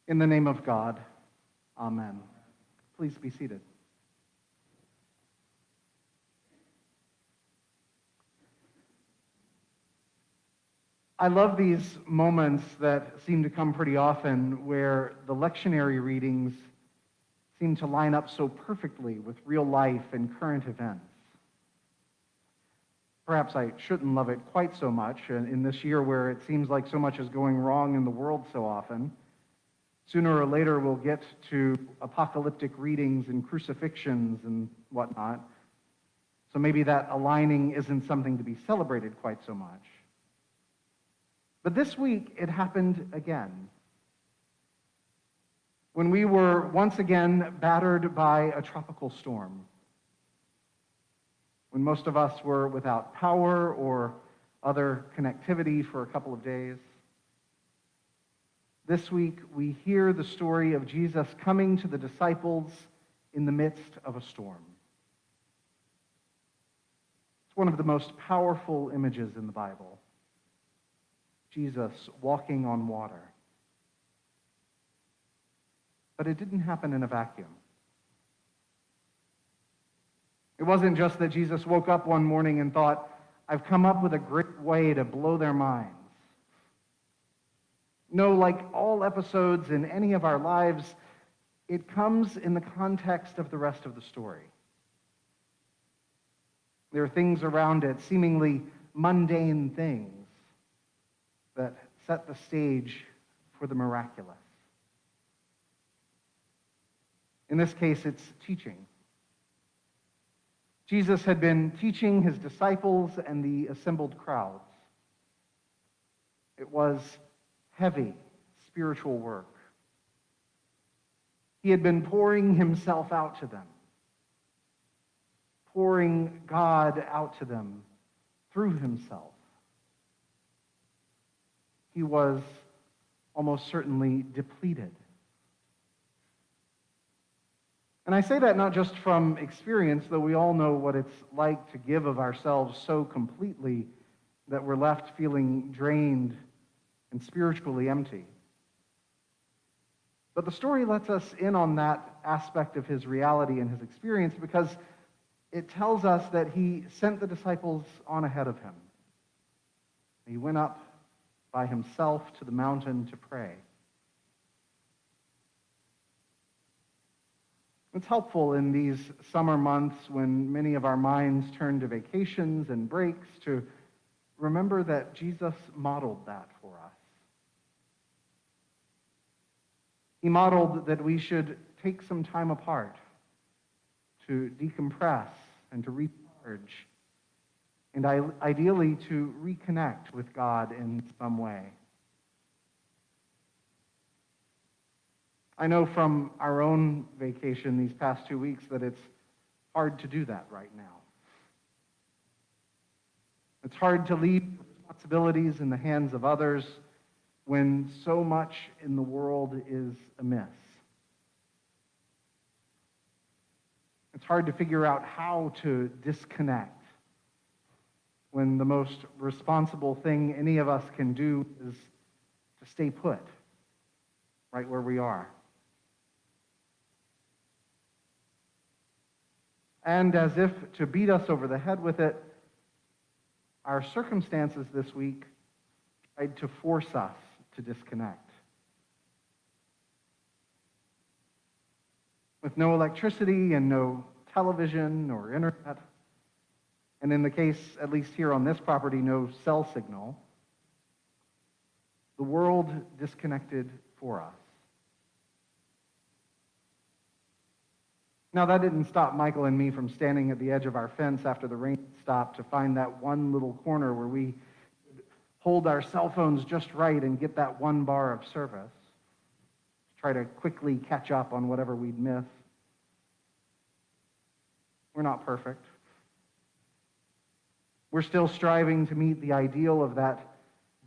In the name of God, amen. Please be seated. I love these moments that seem to come pretty often where the lectionary readings seem to line up so perfectly with real life and current events. Perhaps I shouldn't love it quite so much in this year where it seems like so much is going wrong in the world so often. Sooner or later, we'll get to apocalyptic readings and crucifixions and whatnot. So maybe that aligning isn't something to be celebrated quite so much. But this week, it happened again. When we were once again battered by a tropical storm. When most of us were without power or other connectivity for a couple of days. This week, we hear the story of Jesus coming to the disciples in the midst of a storm. It's one of the most powerful images in the Bible. Jesus walking on water. But it didn't happen in a vacuum. It wasn't just that Jesus woke up one morning and thought, I've come up with a great way to blow their minds. No, like all episodes in any of our lives, it comes in the context of the rest of the story. There are things around it, seemingly mundane things, that set the stage for the miraculous. In this case, it's teaching. Jesus had been teaching his disciples and the assembled crowds. It was heavy spiritual work. He had been pouring himself out to them, pouring God out to them through himself. He was almost certainly depleted. And I say that not just from experience, though we all know what it's like to give of ourselves so completely that we're left feeling drained and spiritually empty. But the story lets us in on that aspect of his reality and his experience because it tells us that he sent the disciples on ahead of him. He went up by himself to the mountain to pray. It's helpful in these summer months when many of our minds turn to vacations and breaks to remember that Jesus modeled that for us. He modeled that we should take some time apart to decompress and to recharge, and ideally to reconnect with God in some way. I know from our own vacation these past 2 weeks that it's hard to do that right now. It's hard to leave responsibilities in the hands of others when so much in the world is amiss. It's hard to figure out how to disconnect when the most responsible thing any of us can do is to stay put right where we are. And as if to beat us over the head with it, our circumstances this week tried to force us to disconnect. With no electricity and no television or internet, and in the case, at least here on this property, no cell signal, the world disconnected for us. Now, that didn't stop Michael and me from standing at the edge of our fence after the rain stopped to find that one little corner where we could hold our cell phones just right and get that one bar of service. Try to quickly catch up on whatever we'd miss. We're not perfect. We're still striving to meet the ideal of that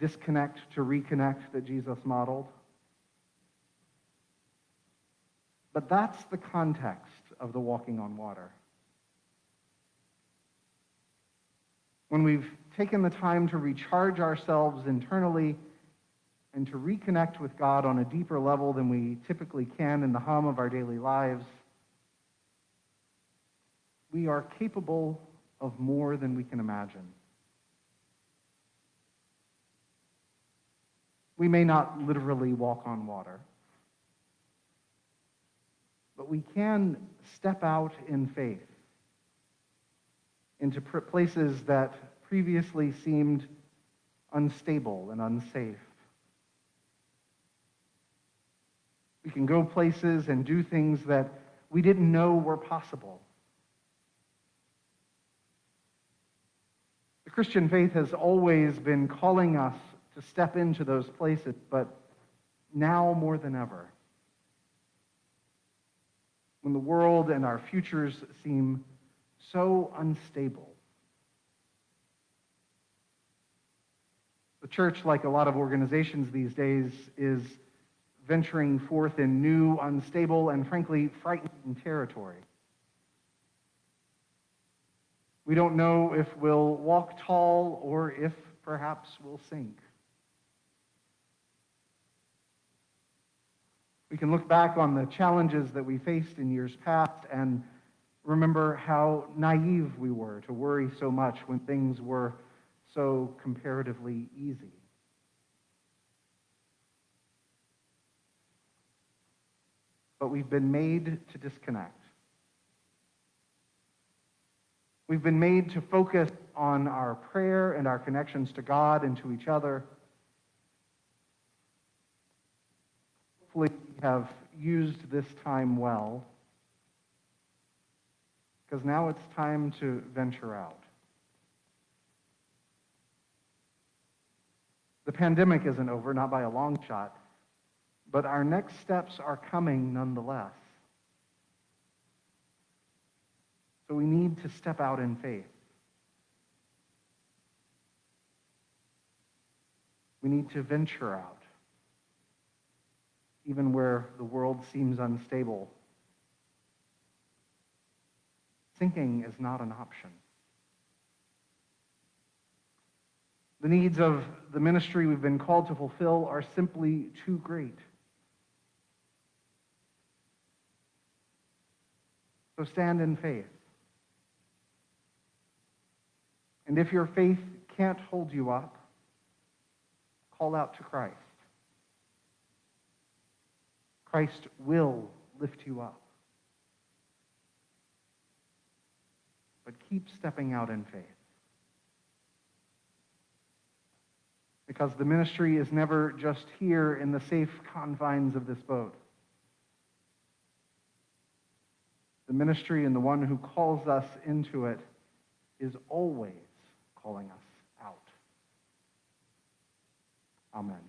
disconnect to reconnect that Jesus modeled. But that's the context of the walking on water. When we've taken the time to recharge ourselves internally and to reconnect with God on a deeper level than we typically can in the hum of our daily lives, we are capable of more than we can imagine. We may not literally walk on water, but we can step out in faith into places that previously seemed unstable and unsafe. We can go places and do things that we didn't know were possible. The Christian faith has always been calling us to step into those places, but now more than ever, when the world and our futures seem so unstable. The church, like a lot of organizations these days, is venturing forth in new, unstable, and frankly, frightening territory. We don't know if we'll walk tall or if perhaps we'll sink. We can look back on the challenges that we faced in years past and remember how naive we were to worry so much when things were so comparatively easy. But we've been made to disconnect. We've been made to focus on our prayer and our connections to God and to each other. Hopefully we have used this time well, because now it's time to venture out. The pandemic isn't over, not by a long shot, but our next steps are coming nonetheless. So we need to step out in faith. We need to venture out, even where the world seems unstable. Sinking is not an option. The needs of the ministry we've been called to fulfill are simply too great. So stand in faith. And if your faith can't hold you up, call out to Christ. Christ will lift you up. But keep stepping out in faith. Because the ministry is never just here in the safe confines of this boat. The ministry and the one who calls us into it is always calling us out. Amen.